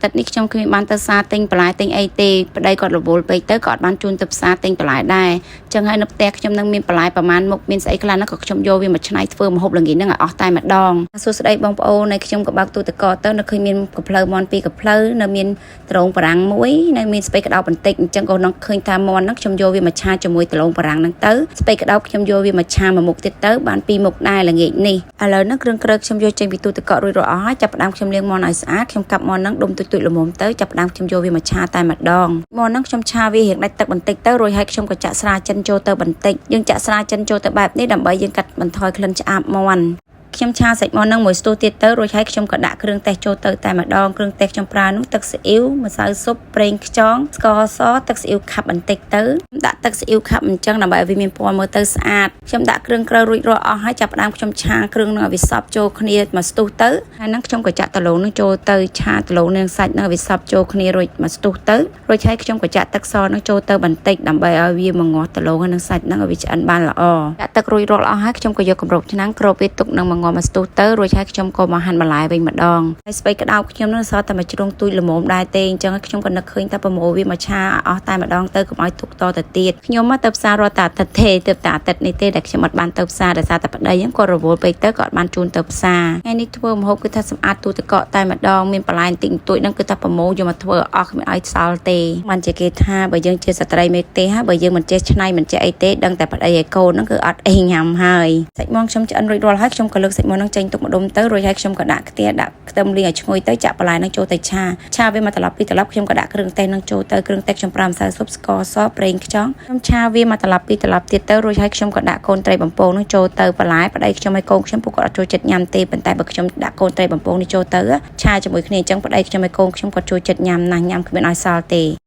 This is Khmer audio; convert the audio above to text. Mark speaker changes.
Speaker 1: តិចនេះខ្ញុំឃើញបានទៅផ្សារទិញបន្លែទិញអីទេប្តីគាត់រវល់ពេកទៅគាត់បានជូនទៅផ្សារទិញបន្លែដែរអញ្ចឹងហើយនៅផ្ទះខ្ញុំនឹងមានបន្លែប្រមាណមុខមានស្អីខ្លះហ្នឹងក៏ខ្ញុំយកវាមកច្នៃធ្វើម្ហូបល្ងាចហ្នឹងឲ្យអស់តែម្ដងសួស្ដីបងប្អូននៃខ្ញុំក៏បើកទូទឹកកកទៅនៅឃើញមានកាភ្លើមន់2កាភ្លើនៅមានត្រង់បារាំងមួយនៅមានស្ពៃក្តោបបន្តិចអញ្ចឹងក៏នឹងឃើញថាមន់ហ្នឹងខ្ញុំយកវាមកឆាជាមួយត្រង់បារាំងហ្នឹងទៅស្ពៃក្តោបខ្ញុំយកវាមកឆាមួយមុខទៀតទៅបាន2មុខដែរល្ងាចនេះឥឡូវហ្នឹងគ្រឿងក្រើខ្ញុំយកចេញពីទូទឹកកករួចរាល់អស់ហើយចាប់ផ្ដើមខ្ញុំលាងមន់ឲ្យស្អាតខ្ញុំកាប់មន់ហ្នឹងដុំទូចៗល្មមទៅចាប់ផ្ដើមខ្ញុំយកវាមកឆាតែម្ដងមន់ហ្នឹងខ្ញុំឆាវារៀងដាច់ទឹកបន្តិចទៅរួចហើយខ្ញុំក៏ចាក់ស្រាចិនចូលទៅបន្តិចយើងចាក់ស្រាចិនចូលទៅបែបនេះដើម្បីយើងកាត់បន្ថយក្លិនឆ្អាបមន់ខ្ញុំឆាសាច់មន់ហ្នឹងមួយស្ទុះទៀតទៅរួចហើយខ្ញុំក៏ដាក់គ្រឿងទេសចូលទៅតែម្ដងគ្រឿងទេសខ្ញុំប្រើនោះទឹកស៊ីអ៊ីវម្សៅស៊ុបប្រេងខ្យងស្ករសទឹកស៊ីអ៊ីវខាប់បន្តិចទៅដាក់ទឹកស៊ីអ៊ីវខាប់អញ្ចឹងដើម្បីឲ្យវាមានពណ៌មើលទៅស្អាតខ្ញុំដាក់គ្រឿងក្រើរួចរាល់អស់ហើយចាប់ផ្ដើមខ្ញុំឆាគ្រឿងនឹងឲ្យវាសព្វចូលគ្នាមកស្ទុះទៅហើយហ្នឹងខ្ញុំក៏ចាក់ដលូងនឹងចូលទៅឆាដលូងនឹងសាច់នឹងឲ្យវាសព្វចូលគ្នារួចមកស្ទុះទៅរួចហើយខ្ញុំក៏ចាក់ទឹកសនឹងចូលទៅបន្តិចដើម្បីឲ្យវាមកងាស់ដលូងនឹងសាច់នឹងឲ្យវាឆ្អិនបានល្អចាក់ទឹករួចរាល់អស់ហើយខ្ញុំក៏យកគម្របឆ្នាំងគ្របវាទុកនឹងមកងាស់មកស្ទុះទៅរួចហើយខ្ញុំក៏មកហាន់បន្លែវិញម្ដងហើយស្ពៃក្តោបខ្ញុំនឹងសល់តែមួយជ្រុងទូចល្មមដែរទេអញ្ចឹងខ្ញុំក៏នឹកឃើញតែប្រមូលវាមកឆាអស់តែម្ដងទៅកុំឲ្យទុកតទៅទៀតខ្ញុំមកទៅផ្សាររត់តែអាទិត្យទេទៅតែអាទិត្យនេះទេដែលខ្ញុំអត់បានទៅផ្សារដោយសារតែប្តីខ្ញុំក៏រវល់ពេកទៅក៏អត់បានជូនទៅផ្សារថ្ងៃនេះធ្វើម្ហូបគឺថាសម្អាតទូទឹកកកតែម្ដងមានបន្លែបន្តិចបន្តួចហ្នឹងគឺថាប្រមូលយកមកធ្វើអស់គ្មានឲ្យសល់ទេមិនជាគេថាបើយើងជាស្ត្រីមេទេហ่าបើយើងមិនចេះច្នៃមិនចេះអីទេដឹងតែប្តីឲ្យកូនហ្នឹងគឺអត់អីញ៉ាំហើយសាច់មាន់ខ្ញុំឆ្អិនរួចរាល់ហើយខ្ញុំក៏លើកសាច់មាន់ហ្នឹងចេញទុកម្ដុំទៅរួចហើយខ្ញុំក៏ដាក់ខ្ទះដាក់ខ្ទឹមលីងឲ្យឈ្ងុយទៅចាក់បន្លែហ្នឹងចូលទៅឆាវាមកត្រឡប់ពីត្រឡប់ខ្ញុំក៏ដាក់គ្រឿងទេសហ្នឹងចូលទៅគ្រឿងទេសខ្ញុំប្រើម្សៅស៊ុបស្ករសប្រេងខ្យងខ្ញុំឆាវាមកត្រឡប់ពីត្រឡប់ទៀតទៅរួចហើយខ្ញុំក៏ដាក់កូនត្រីបំពងហ្នឹងចូលទៅបន្លែប្តីខ្ញុំឲ្យកូនខ្ញុំពួកគាត់អត់ចូលចិត្តញ៉ាំទេប៉ុន្តែបើខ្ញុំដាក់កូនត្រីបំពងនេះចូលទៅឆាជាមួយគ្នាអញ្ចឹងប្តីខ្ញុំឲ្យកូនខ្ញុំគាត់ចូលចិត្តញ៉ាំណាស់ញ៉ាំគ្មានឲ្យសល់ទេ